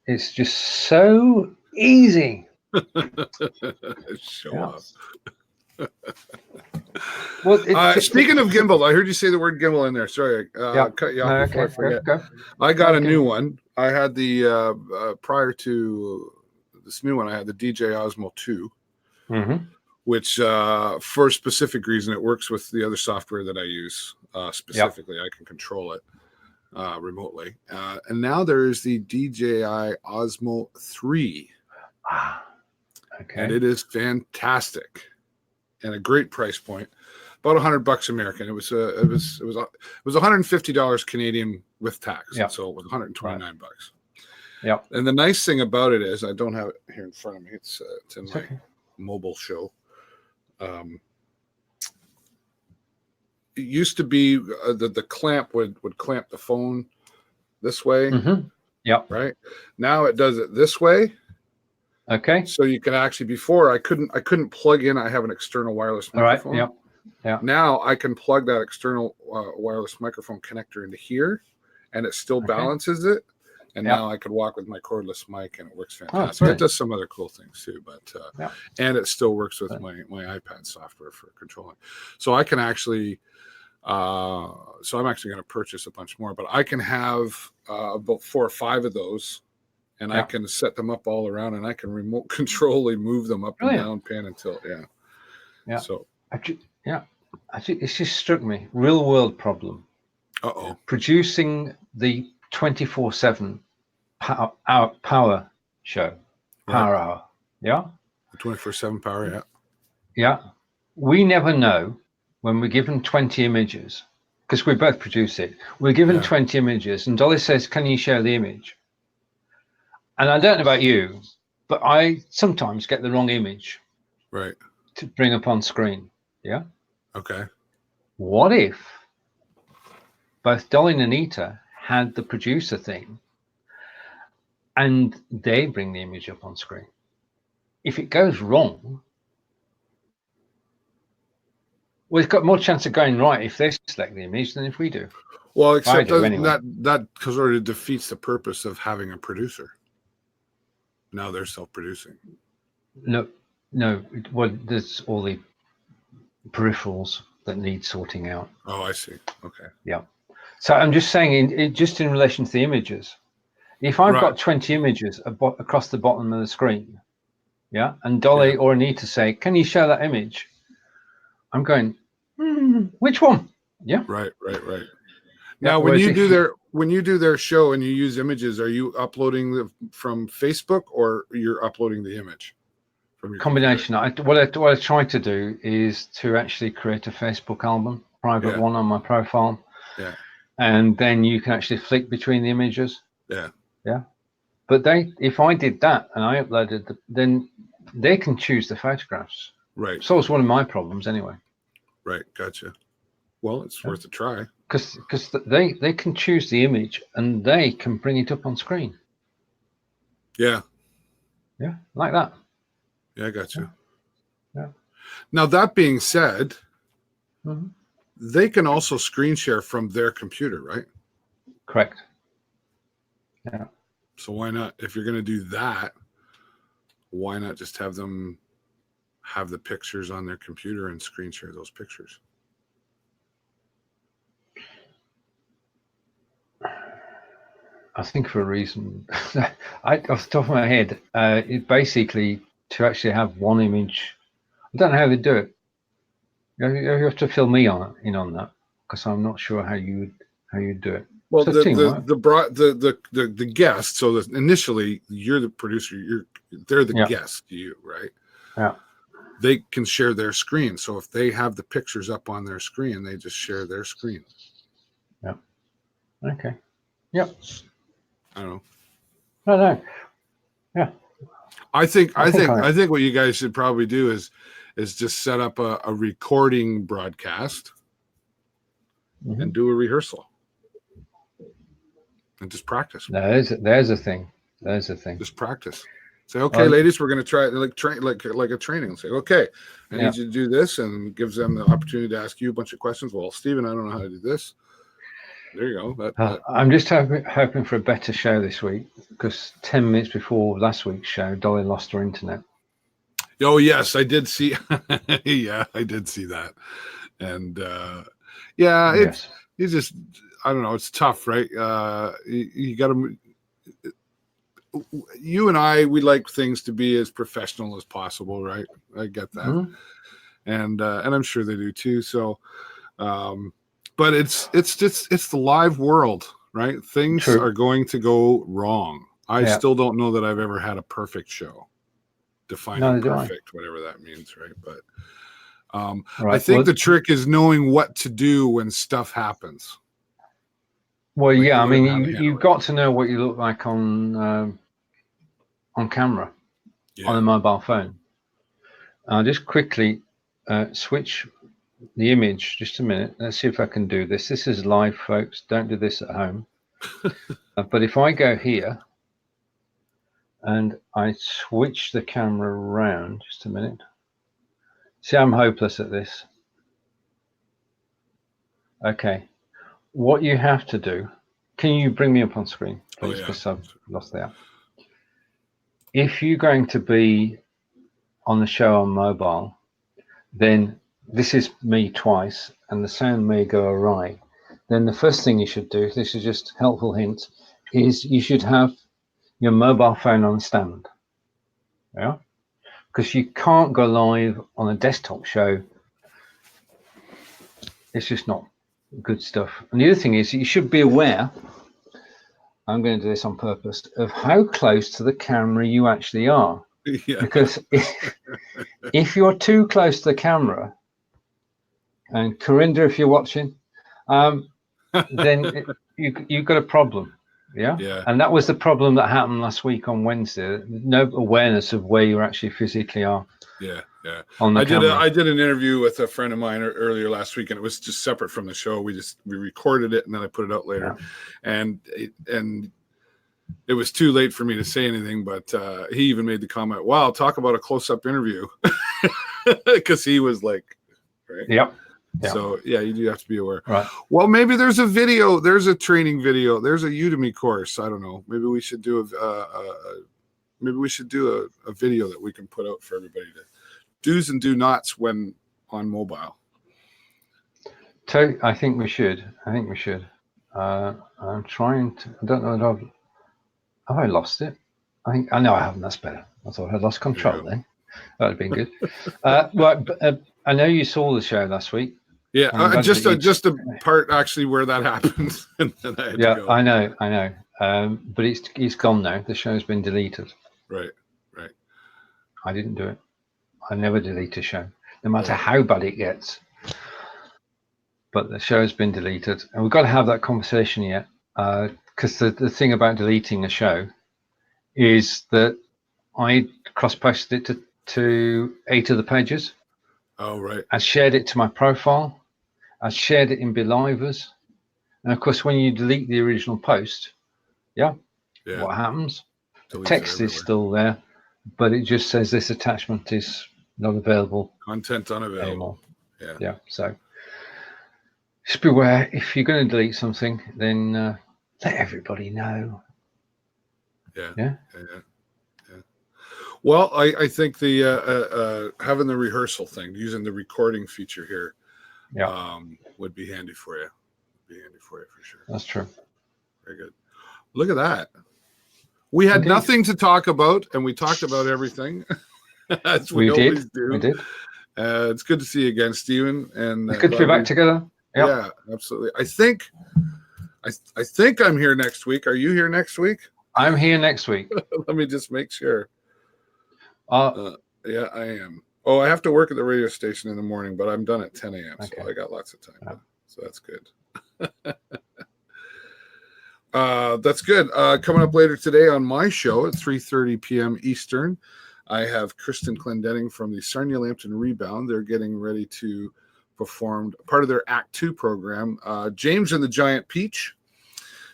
It's just so easy. Show off. Well, speaking of gimbal, I heard you say the word gimbal in there. Sorry, cut you off before I forget. Go. I got a new one. I had the prior to this new one, I had the DJI Osmo 2, which for a specific reason, it works with the other software that I use. Specifically, I can control it remotely. And now there is the DJI Osmo 3. Okay. And it is fantastic. And a great price point, about $100 American. It was $150 Canadian with tax, so it was $129. Yeah. And the nice thing about it is, I don't have it here in front of me. It's in my mobile show. It used to be the clamp would clamp the phone this way. Yeah. Right now it does it this way. Okay. So you can actually, before I couldn't plug in. I have an external wireless microphone. All right. Yeah. Now I can plug that external wireless microphone connector into here, and it still balances it. And now I could walk with my cordless mic, and it works fantastic. It does some other cool things too, but and it still works with my iPad software for controlling. So I can actually. So I'm actually going to purchase a bunch more, but I can have about 4 or 5 of those. And I can set them up all around, and I can remote control and move them up and down, pan and tilt. Yeah. So. Actually, it's just struck me. Real world problem. Producing the 24/7 power show, power hour. Yeah. The 24/7 power. Yeah. Yeah. We never know when we're given 20 images, because we both produce it. We're given 20 images, and Dolly says, "Can you share the image?" And I don't know about you, but I sometimes get the wrong image to bring up on screen. Yeah. Okay. What if both Dolly and Anita had the producer thing and they bring the image up on screen? If it goes wrong, we've got more chance of going right if they select the image than if we do. Well, except that sort of defeats the purpose of having a producer. Now they're self-producing. No. Well, there's all the peripherals that need sorting out. Oh, I see. Okay. Yeah. So I'm just saying, just in relation to the images, if I've got 20 images across the bottom of the screen, and Dolly or Anita say, "Can you show that image?" I'm going, which one? Yeah. Right. Now, when you do their show and you use images, are you uploading from Facebook or you're uploading the image from your combination? What I try to do is to actually create a Facebook album, private one on my profile. Yeah. And then you can actually flick between the images. Yeah. Yeah. But if I did that and I uploaded, then they can choose the photographs. Right. Solves one of my problems anyway. Right. Gotcha. Well, it's worth a try. Because they can choose the image and they can bring it up on screen. Yeah. Yeah, like that. Yeah, I gotcha. Yeah. Now, that being said, they can also screen share from their computer, right? Correct. Yeah. So why not? If you're going to do that, why not just have them have the pictures on their computer and screen share those pictures? I think for a reason, off the top of my head, it basically to actually have one image. I don't know how they do it. You have to fill me in on that, because I'm not sure how you do it. Well, So the guest. So initially, you're the producer. They're the guest to you, right? Yeah. They can share their screen. So if they have the pictures up on their screen, they just share their screen. Yeah. Okay. Yep. I don't know. No. Yeah. I think what you guys should probably do is just set up a recording broadcast and do a rehearsal and just practice. There's a thing. Just practice. Say, okay, ladies, we're going to try it like a training. Say, okay, I need you to do this, and gives them the opportunity to ask you a bunch of questions. Well, Steven, I don't know how to do this. There you go. I'm just hoping for a better show this week, because 10 minutes before last week's show, Dolly lost her internet. Oh yes, I did see. Yeah, I did see that, and it's just, I don't know. It's tough, right? You got to. You and I, we like things to be as professional as possible, right? I get that, and I'm sure they do too. So, but it's the live world, right? Things are going to go wrong. I still don't know that I've ever had a perfect show. Defining perfect, whatever that means, right? But I think the trick is knowing what to do when stuff happens. Well, I mean, you've got to know what you look like on camera, on a mobile phone. I'll just quickly switch the image. Just a minute. Let's see if I can do this. This is live, folks. Don't do this at home. But if I go here and I switch the camera around, just a minute. See, I'm hopeless at this. Okay. What you have to do, can you bring me up on screen, please? Because I've lost the app. If you're going to be on the show on mobile, then this is me twice, and the sound may go awry. Then the first thing you should do, this is just a helpful hint, is you should have your mobile phone on stand. Yeah? Because you can't go live on a desktop show. It's just not good stuff. And the other thing is, you should be aware, I'm going to do this on purpose, of how close to the camera you actually are. Yeah. Because if you're too close to the camera, and Corinda, if you're watching, then you've got a problem. Yeah. And that was the problem that happened last week on Wednesday. No awareness of where you actually physically are. Yeah. On the camera. I did an interview with a friend of mine earlier last week, and it was just separate from the show. We recorded it, and then I put it out later, and it was too late for me to say anything. But he even made the comment, "Wow, talk about a close-up interview," because he was like, right. Yep. So you do have to be aware. Right. Well, maybe there's a video. There's a training video. There's a Udemy course. I don't know. Maybe we should do a video that we can put out for everybody to do's and do nots when on mobile. I think we should. I'm trying to. I don't know. Have I lost it? I know I haven't. That's better. I thought I had lost control then. That would have been good. I know you saw the show last week. Yeah, just a part actually where that happens. And then I had to go. I know. But it's gone now. The show's been deleted. Right. I didn't do it. I never delete a show, no matter how bad it gets. But the show's been deleted, and we've got to have that conversation yet. Because the thing about deleting a show is that I cross-posted it to 8 of the pages. Oh, right. I shared it to my profile. I shared it in Belivers. And of course, when you delete the original post, what happens? The text is still there, but it just says this attachment is not available. Content unavailable. Anymore. Yeah. So just beware. If you're going to delete something, then let everybody know. Yeah. Well, I think the having the rehearsal thing, using the recording feature here, would be handy for you. For sure. That's true. Very good. Look at that. We had nothing to talk about, and we talked about everything, as we always do. We did. It's good to see you again, Steven. And it's good to be back together. Yep. Yeah, absolutely. I think I'm here next week. Are you here next week? I'm here next week. Let me just make sure. Yeah, I am. Oh, I have to work at the radio station in the morning, but I'm done at 10 a.m. Okay. So I got lots of time. Yeah. So that's good. That's good. Coming up later today on my show at 3:30 p.m. Eastern, I have Kristen Clendenning from the Sarnia Lambton Rebound. They're getting ready to perform part of their Act 2 program, James and the Giant Peach.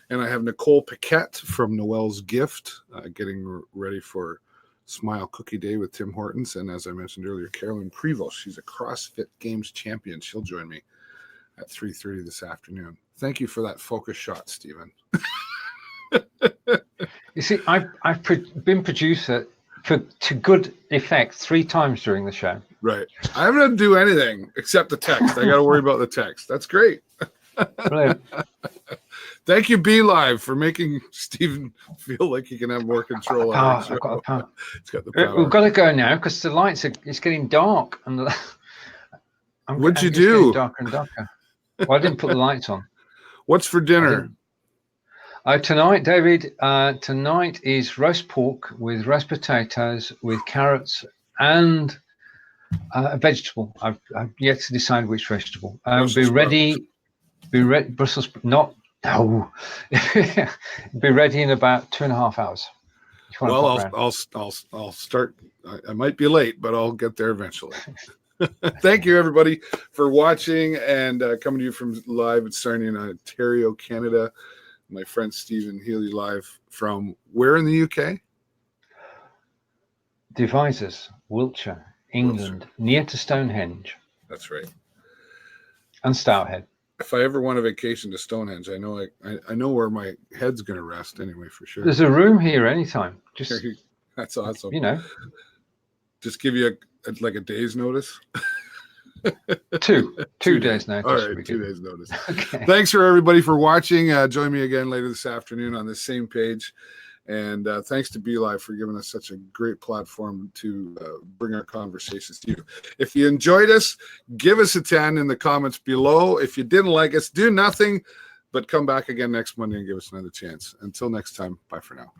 And I have Nicole Paquette from Noel's Gift getting ready for Smile Cookie Day with Tim Hortons. And as I mentioned earlier, Carolyn Prevost, she's a CrossFit Games champion. She'll join me at 3:30 this afternoon. Thank you for that focus shot, Steven. You see, I've been producer to good effect 3 times during the show. Right. I haven't had to do anything except the text. I got to worry about the text. That's great. Brilliant. Thank you, Be Live, for making Steven feel like he can have more control. I've got the power. It's got the power. We've got to go now because the lights it's getting dark. And what'd you do? Darker and darker. Well, I didn't put the lights on. What's for dinner? Tonight, David, tonight is roast pork with roast potatoes with carrots and a vegetable. I've yet to decide which vegetable. Be ready. Brussels, not, no. Be ready in about 2.5 hours. Well, I'll start. I might be late, but I'll get there eventually. Thank you, everybody, for watching and coming to you from live at Sarnia in Ontario, Canada. My friend Steven Healey live from where in the UK? Devizes, Wiltshire, England, near to Stonehenge. That's right. And Stouthead. If I ever want a vacation to Stonehenge, I know where my head's going to rest anyway, for sure. There's a room here anytime. Just that's awesome. You know, just give you a day's notice. Two days notice. All right, 2 days notice. Okay. Thanks for everybody for watching. Join me again later this afternoon on this same page. And thanks to Be Live for giving us such a great platform to bring our conversations to you. If you enjoyed us, give us a 10 in the comments below. If you didn't like us, do nothing but come back again next Monday and give us another chance. Until next time, bye for now.